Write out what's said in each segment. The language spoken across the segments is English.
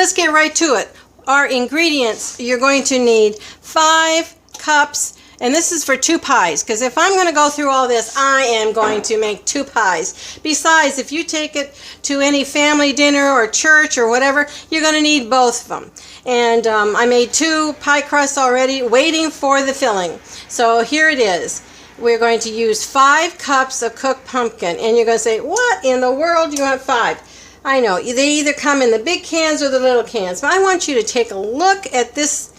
let's get right to it. Our ingredients, you're going to need 5 cups, and this is for 2 pies, because if I'm going to go through all this, I am going to make 2 pies. Besides, if you take it to any family dinner or church or whatever, you're going to need both of them. And I made 2 pie crusts already, waiting for the filling. So here it is. We're going to use 5 cups of cooked pumpkin. And you're going to say, what in the world do you want 5? I know, they either come in the big cans or the little cans. But I want you to take a look at this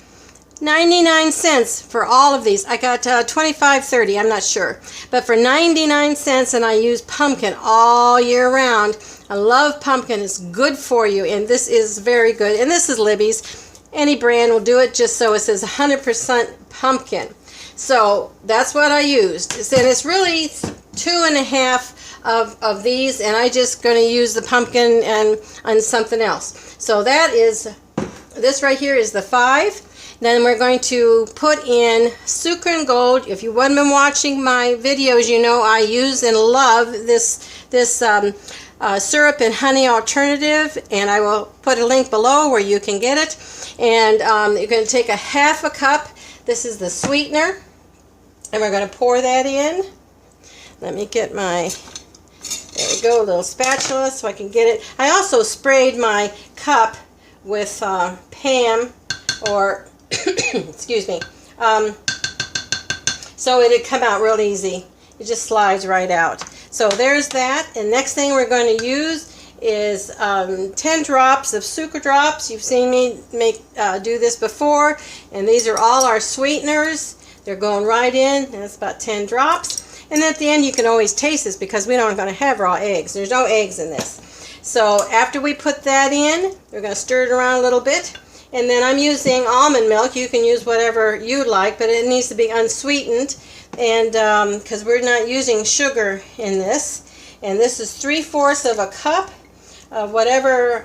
99 cents for all of these. I got 25.30, I'm not sure. But for 99 cents, and I use pumpkin all year round. I love pumpkin. It's good for you, and this is very good. And this is Libby's. Any brand will do it, just so it says 100% pumpkin. So that's what I used. And it's really 2.5 of these, and I just going to use the pumpkin and something else. So that is, this right here is the 5. Then we're going to put in Sukrin Gold. If you haven't been watching my videos, you know I use and love this syrup and honey alternative, and I will put a link below where you can get it. And you're going to take a 1/2 cup. This is the sweetener, and we're going to pour that in. Let me get my, there we go, a little spatula so I can get it. I also sprayed my cup with Pam, or excuse me, so it'd come out real easy. It just slides right out. So there's that. And next thing we're going to use is 10 drops of ScuraDrops. You've seen me do this before, and these are all our sweeteners. They're going right in, and it's about 10 drops. And at the end, you can always taste this because we don't going to have raw eggs. There's no eggs in this. So after we put that in, we're going to stir it around a little bit. And then I'm using almond milk. You can use whatever you like, but it needs to be unsweetened, and because we're not using sugar in this. And this is 3/4 of a cup of whatever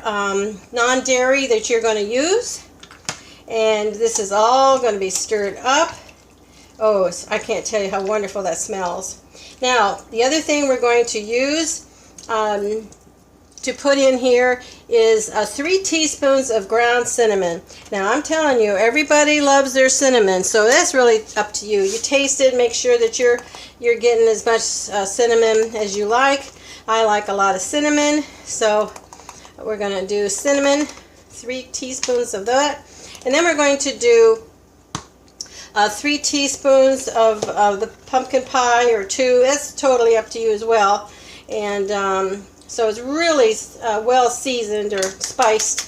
non-dairy that you're going to use. And this is all going to be stirred up. Oh, I can't tell you how wonderful that smells. Now, the other thing we're going to use to put in here is 3 teaspoons of ground cinnamon. Now, I'm telling you, everybody loves their cinnamon, so that's really up to you. You taste it, make sure that you're getting as much cinnamon as you like. I like a lot of cinnamon, so we're going to do cinnamon, 3 teaspoons of that. And then we're going to do 3 teaspoons of the pumpkin pie, or 2. That's totally up to you as well. And so it's really well seasoned or spiced.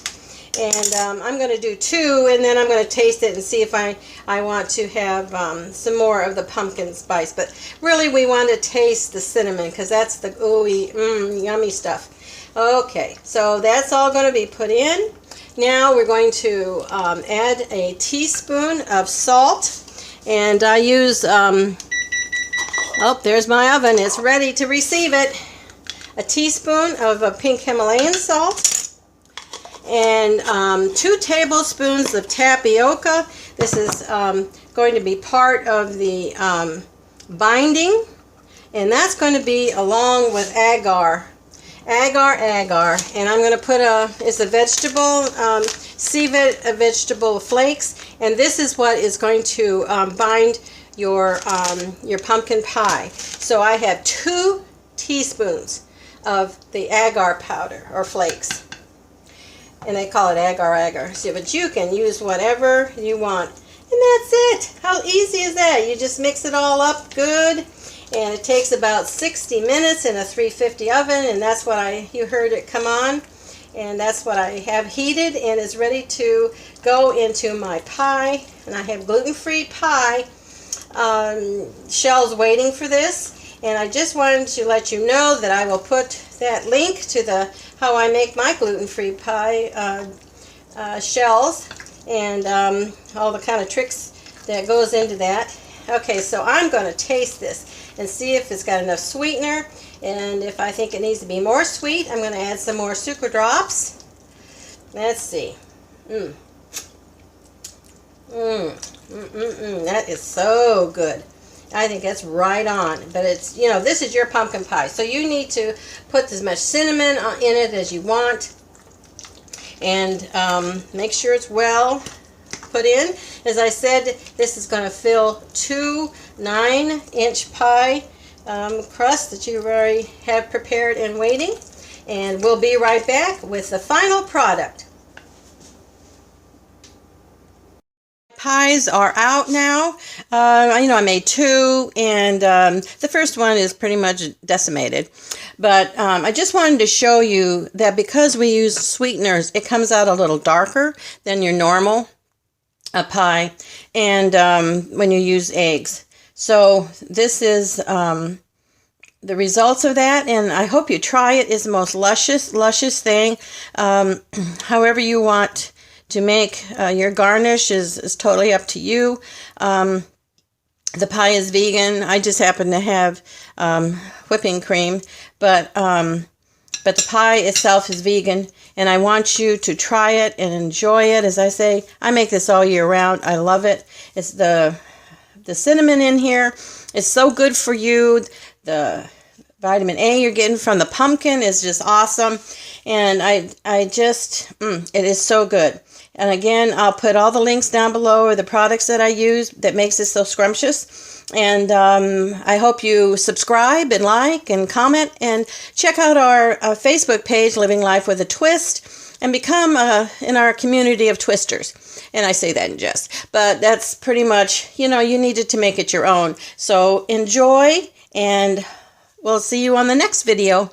And I'm going to do 2, and then I'm going to taste it and see if I want to have some more of the pumpkin spice. But really we want to taste the cinnamon, because that's the ooey, yummy stuff. Okay, so that's all going to be put in. Now we're going to add a teaspoon of salt. And I use, oh, there's my oven. It's ready to receive it. A teaspoon of pink Himalayan salt, and 2 tablespoons of tapioca. This is going to be part of the binding, and that's going to be along with agar. Agar. And I'm going to put it's a vegetable, vegetable flakes, and this is what is going to bind your pumpkin pie. So I have 2 teaspoons of the agar powder or flakes, and they call it agar. So, but you can use whatever you want, and that's it. How easy is that? You just mix it all up good, and it takes about 60 minutes in a 350 oven, and that's what you heard it come on, and that's what I have heated, and is ready to go into my pie. And I have gluten-free pie shells waiting for this. And I just wanted to let you know that I will put that link to how I make my gluten-free pie shells, and all the kind of tricks that goes into that. Okay, so I'm going to taste this and see if it's got enough sweetener, and if I think it needs to be more sweet, I'm going to add some more ScuraDrops. Let's see. That is so good. I think that's right on. But it's, you know, this is your pumpkin pie, so you need to put as much cinnamon in it as you want. and make sure it's well put in. As I said, this is going to fill 2 9-inch pie crusts that you already have prepared and waiting. And we'll be right back with the final product. Pies are out now. I made 2, and the first one is pretty much decimated. But I just wanted to show you that because we use sweeteners, it comes out a little darker than your normal pie, and when you use eggs. So this is the results of that, and I hope you try it. It's the most luscious thing. However you want to make your garnish is totally up to you. The pie is vegan. I just happen to have whipping cream, but the pie itself is vegan, and I want you to try it and enjoy it. As I say, I make this all year round. I love it. It's the cinnamon in here is so good for you. The vitamin A you're getting from the pumpkin is just awesome, and I just it is so good. And again, I'll put all the links down below of the products that I use that makes this so scrumptious. And I hope you subscribe and like and comment, and check out our Facebook page, Living Life with a Twist, and become in our community of twisters. And I say that in jest, but that's pretty much, you needed to make it your own. So enjoy, and we'll see you on the next video.